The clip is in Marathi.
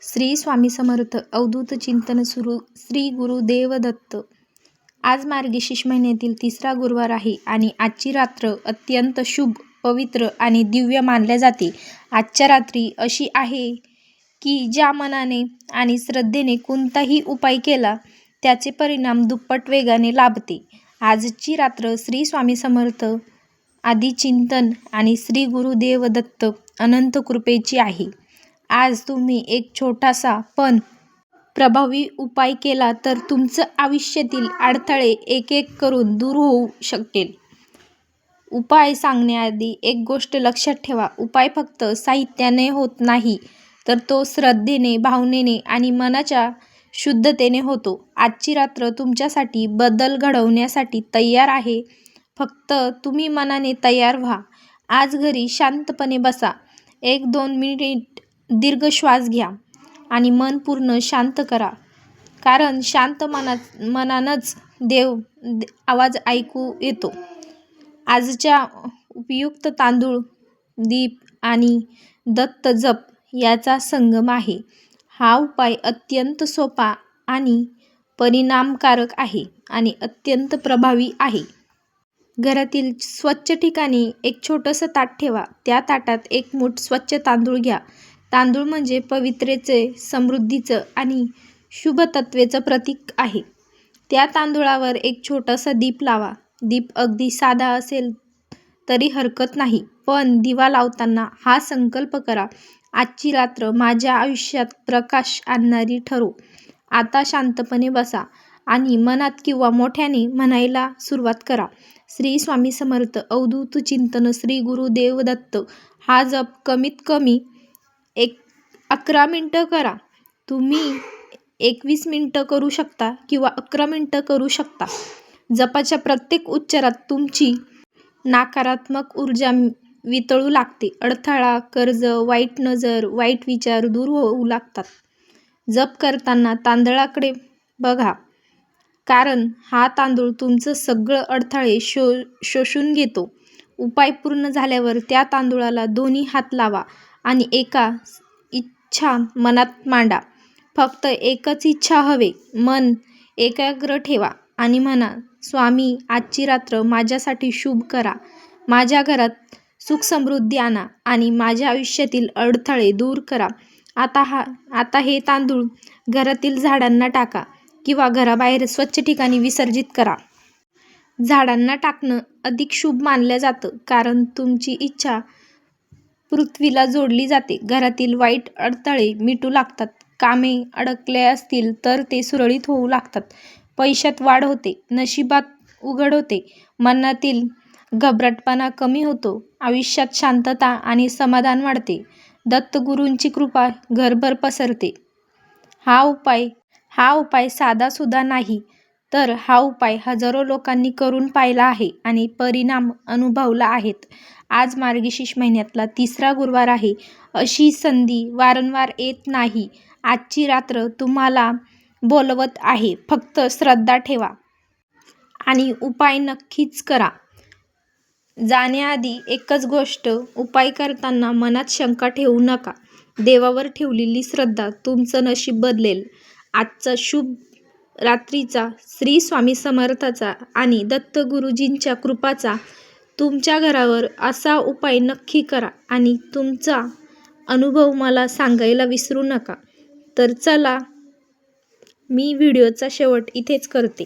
श्री स्वामी समर्थ अवधूत चिंतन सुरू श्री गुरुदेव दत्त. आज मार्गशीर्ष महिन्यातील तिसरा गुरुवार आहे आणि आजची रात्र अत्यंत शुभ, पवित्र आणि दिव्य मानल्या जाते. आजच्या रात्री अशी आहे की ज्या मनाने आणि श्रद्धेने कोणताही उपाय केला त्याचे परिणाम दुप्पट वेगाने लाभते. आजची रात्र श्री स्वामी समर्थ आदी चिंतन आणि श्री गुरुदेव दत्त अनंत कृपेची आहे. आज तुम्ही एक छोटासा पण प्रभावी उपाय केला तर तुमचं आयुष्यातील अडथळे एक एक करून दूर होऊ शकेल. उपाय सांगण्याआधी एक गोष्ट लक्षात ठेवा, उपाय फक्त साहित्याने होत नाही तर तो श्रद्धेने, भावनेने आणि मनाच्या शुद्धतेने होतो. आजची रात्र तुमच्यासाठी बदल घडवण्यासाठी तयार आहे. फक्त तुम्ही मनाने तयार व्हा. आज घरी शांतपणे बसा. 1-2 मिनिट दीर्घ श्वास घ्या आणि मन पूर्ण शांत करा, कारण शांत मनानंच देव आवाज ऐकू येतो. आजच्या उपयुक्त तांदूळ, दीप आणि दत्त जप याचा संगम आहे. हा उपाय अत्यंत सोपा आणि परिणामकारक आहे आणि अत्यंत प्रभावी आहे. घरातील स्वच्छ ठिकाणी एक छोटंसं ताट ठेवा. त्या ताटात एक मूठ स्वच्छ तांदूळ घ्या. तांदूळ म्हणजे पवित्रतेचे, समृद्धीचं आणि शुभतत्वेचं प्रतीक आहे. त्या तांदूळावर एक छोटासा दीप लावा. दीप अगदी साधा असेल तरी हरकत नाही, पण दिवा लावताना हा संकल्प करा, आजची रात्र माझ्या आयुष्यात प्रकाश आणणारी ठरो. आता शांतपणे बसा आणि मनात किंवा मोठ्याने म्हणायला सुरुवात करा, श्री स्वामी समर्थ अवधूत चिंतन श्री गुरुदेव दत्त. हा जप कमीत कमी 11 मिनिटं करा. तुम्ही 21 मिनिटं करू शकता किंवा 11 मिनिटं करू शकता. जपाच्या प्रत्येक उच्चारात तुमची नकारात्मक ऊर्जा वितळू लागते. अडथळा, कर्ज, वाईट नजर, वाईट विचार दूर होऊ लागतात. जप करताना तांदळाकडे बघा, कारण हा तांदूळ तुमचं सगळं अडथळे शोषून घेतो. उपाय पूर्ण झाल्यावर त्या तांदूळाला दोन्ही हात लावा आणि एका इच्छा मनात मांडा. फक्त एकच इच्छा हवे. मन एकाग्र ठेवा आणि म्हणा, स्वामी आजची रात्र माझ्यासाठी शुभ करा. माझ्या घरात सुख समृद्धी आणा आणि माझ्या आयुष्यातील अडथळे दूर करा. आता हे तांदूळ घरातील झाडांना टाका किंवा घराबाहेर स्वच्छ ठिकाणी विसर्जित करा. झाडांना टाकणं अधिक शुभ मानलं जातं, कारण तुमची इच्छा पृथ्वीला जोडली जाते. घरातील वाईट अडथळे मिटू लागतात. कामे अडकले असतील तर ते सुरळीत होऊ लागतात. पैशात वाढ होते. नशिबात उघड होते. मनातील घबराटपणा कमी होतो. आयुष्यात शांतता आणि समाधान वाढते. दत्तगुरूंची कृपा घरभर पसरते. हा उपाय साधासुद्धा नाही, तर हा उपाय हजारो लोकांनी करून पाहिला आहे आणि परिणाम अनुभवला आहेत. आज मार्गशीर्ष महिन्यातला तिसरा गुरुवार आहे. अशी संधी वारंवार येत नाही. आजची रात्र तुम्हाला बोलवत आहे. फक्त श्रद्धा ठेवा आणि उपाय नक्कीच करा. जाण्याआधी एकच गोष्ट, उपाय करताना मनात शंका ठेवू नका. देवावर ठेवलेली श्रद्धा तुमचं नशीब बदलेल. आजचा शुभ रात्रीचा श्री स्वामी समर्थाचा आणि दत्तगुरूजींच्या कृपाचा तुमच्या घरावर असा उपाय नक्की करा आणि तुमचा अनुभव मला सांगायला विसरू नका. तर चला, मी व्हिडिओचा शेवट इथेच करते.